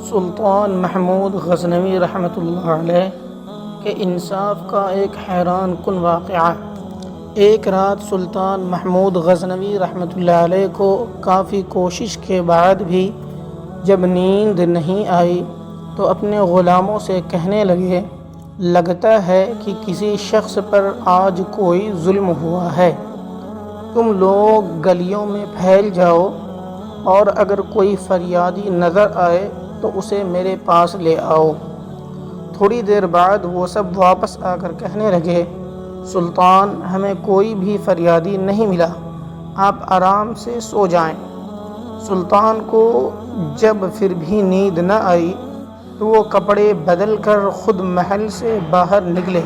سلطان محمود غزنوی رحمۃ اللہ علیہ کے انصاف کا ایک حیران کن واقعہ۔ ایک رات سلطان محمود غزنوی رحمۃ اللہ علیہ کو کافی کوشش کے بعد بھی جب نیند نہیں آئی تو اپنے غلاموں سے کہنے لگے، لگتا ہے کہ کسی شخص پر آج کوئی ظلم ہوا ہے۔ تم لوگ گلیوں میں پھیل جاؤ اور اگر کوئی فریادی نظر آئے تو اسے میرے پاس لے آؤ۔ تھوڑی دیر بعد وہ سب واپس آ کر کہنے لگے، سلطان، ہمیں کوئی بھی فریادی نہیں ملا، آپ آرام سے سو جائیں۔ سلطان کو جب پھر بھی نیند نہ آئی تو وہ کپڑے بدل کر خود محل سے باہر نکلے۔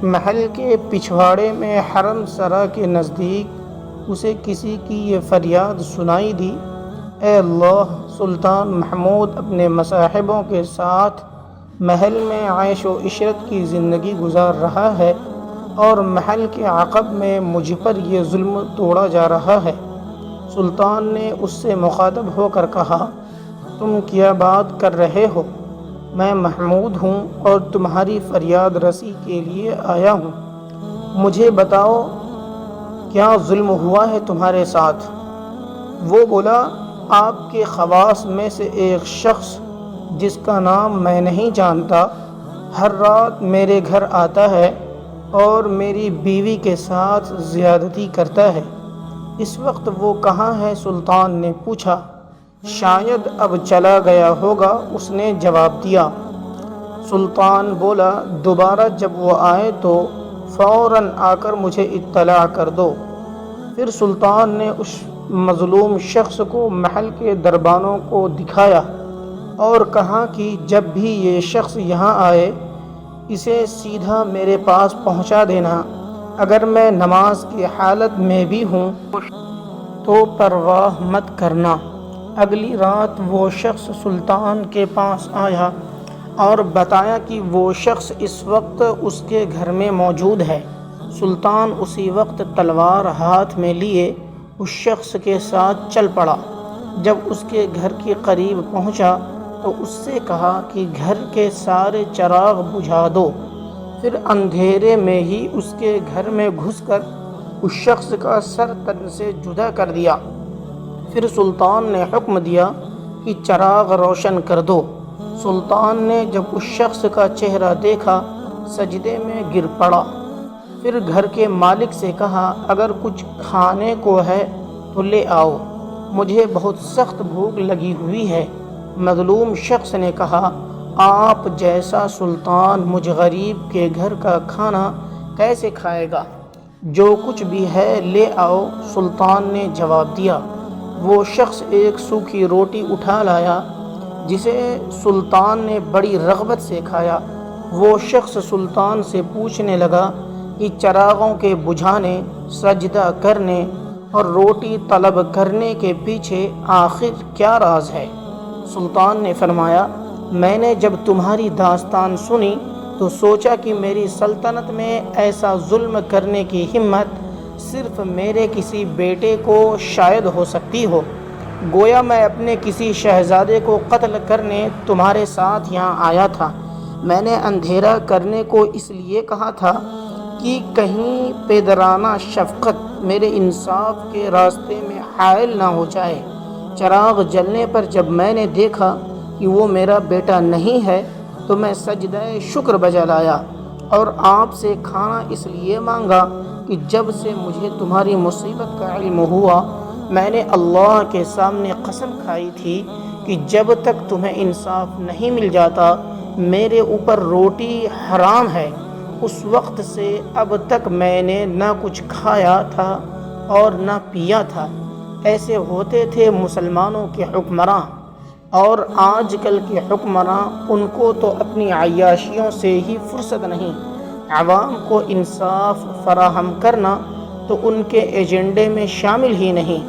محل کے پچھواڑے میں حرم سرا کے نزدیک اسے کسی کی یہ فریاد سنائی دی، اے اللہ! سلطان محمود اپنے مصاحبوں کے ساتھ محل میں عیش و عشرت کی زندگی گزار رہا ہے اور محل کے عقب میں مجھ پر یہ ظلم توڑا جا رہا ہے۔ سلطان نے اس سے مخاطب ہو کر کہا، تم کیا بات کر رہے ہو؟ میں محمود ہوں اور تمہاری فریاد رسی کے لیے آیا ہوں۔ مجھے بتاؤ، کیا ظلم ہوا ہے تمہارے ساتھ؟ وہ بولا، آپ کے خواص میں سے ایک شخص جس کا نام میں نہیں جانتا ہر رات میرے گھر آتا ہے اور میری بیوی کے ساتھ زیادتی کرتا ہے۔ اس وقت وہ کہاں ہے؟ سلطان نے پوچھا۔ شاید اب چلا گیا ہوگا، اس نے جواب دیا۔ سلطان بولا، دوبارہ جب وہ آئے تو فوراً آ کر مجھے اطلاع کر دو۔ پھر سلطان نے اس مظلوم شخص کو محل کے دربانوں کو دکھایا اور کہا کہ جب بھی یہ شخص یہاں آئے اسے سیدھا میرے پاس پہنچا دینا، اگر میں نماز کی حالت میں بھی ہوں تو پرواہ مت کرنا۔ اگلی رات وہ شخص سلطان کے پاس آیا اور بتایا کہ وہ شخص اس وقت اس کے گھر میں موجود ہے۔ سلطان اسی وقت تلوار ہاتھ میں لیے اس شخص کے ساتھ چل پڑا۔ جب اس کے گھر کے قریب پہنچا تو اس سے کہا کہ گھر کے سارے چراغ بجھا دو۔ پھر اندھیرے میں ہی اس کے گھر میں گھس کر اس شخص کا سر تن سے جدا کر دیا۔ پھر سلطان نے حکم دیا کہ چراغ روشن کر دو۔ سلطان نے جب اس شخص کا چہرہ دیکھا سجدے میں گر پڑا۔ پھر گھر کے مالک سے کہا، اگر کچھ کھانے کو ہے تو لے آؤ، مجھے بہت سخت بھوک لگی ہوئی ہے۔ مظلوم شخص نے کہا، آپ جیسا سلطان مجھ غریب کے گھر کا کھانا کیسے کھائے گا؟ جو کچھ بھی ہے لے آؤ۔ سلطان نے جواب دیا۔ وہ شخص ایک سوکھی روٹی اٹھا لایا جسے سلطان نے بڑی رغبت سے کھایا۔ وہ شخص سلطان سے پوچھنے لگا کہ چراغوں کے بجھانے، سجدہ کرنے اور روٹی طلب کرنے کے پیچھے آخر کیا راز ہے؟ سلطان نے فرمایا، میں نے جب تمہاری داستان سنی تو سوچا کہ میری سلطنت میں ایسا ظلم کرنے کی ہمت صرف میرے کسی بیٹے کو شاید ہو سکتی ہو۔ گویا میں اپنے کسی شہزادے کو قتل کرنے تمہارے ساتھ یہاں آیا تھا۔ میں نے اندھیرا کرنے کو اس لیے کہا تھا کہ کہیں پدرانہ شفقت میرے انصاف کے راستے میں حائل نہ ہو جائے۔ چراغ جلنے پر جب میں نے دیکھا کہ وہ میرا بیٹا نہیں ہے تو میں سجدہ شکر بجا لایا اور آپ سے کھانا اس لیے مانگا کہ جب سے مجھے تمہاری مصیبت کا علم ہوا میں نے اللہ کے سامنے قسم کھائی تھی کہ جب تک تمہیں انصاف نہیں مل جاتا میرے اوپر روٹی حرام ہے۔ اس وقت سے اب تک میں نے نہ کچھ کھایا تھا اور نہ پیا تھا۔ ایسے ہوتے تھے مسلمانوں کے حکمراں، اور آج کل کے حکمراں، ان کو تو اپنی عیاشیوں سے ہی فرصت نہیں۔ عوام کو انصاف فراہم کرنا تو ان کے ایجنڈے میں شامل ہی نہیں،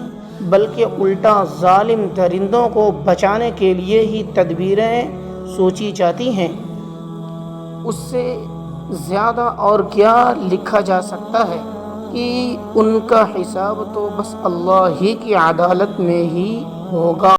بلکہ الٹا ظالم درندوں کو بچانے کے لیے ہی تدبیریں سوچی جاتی ہیں۔ اس سے زیادہ اور کیا لکھا جا سکتا ہے کہ ان کا حساب تو بس اللہ ہی کی عدالت میں ہی ہوگا۔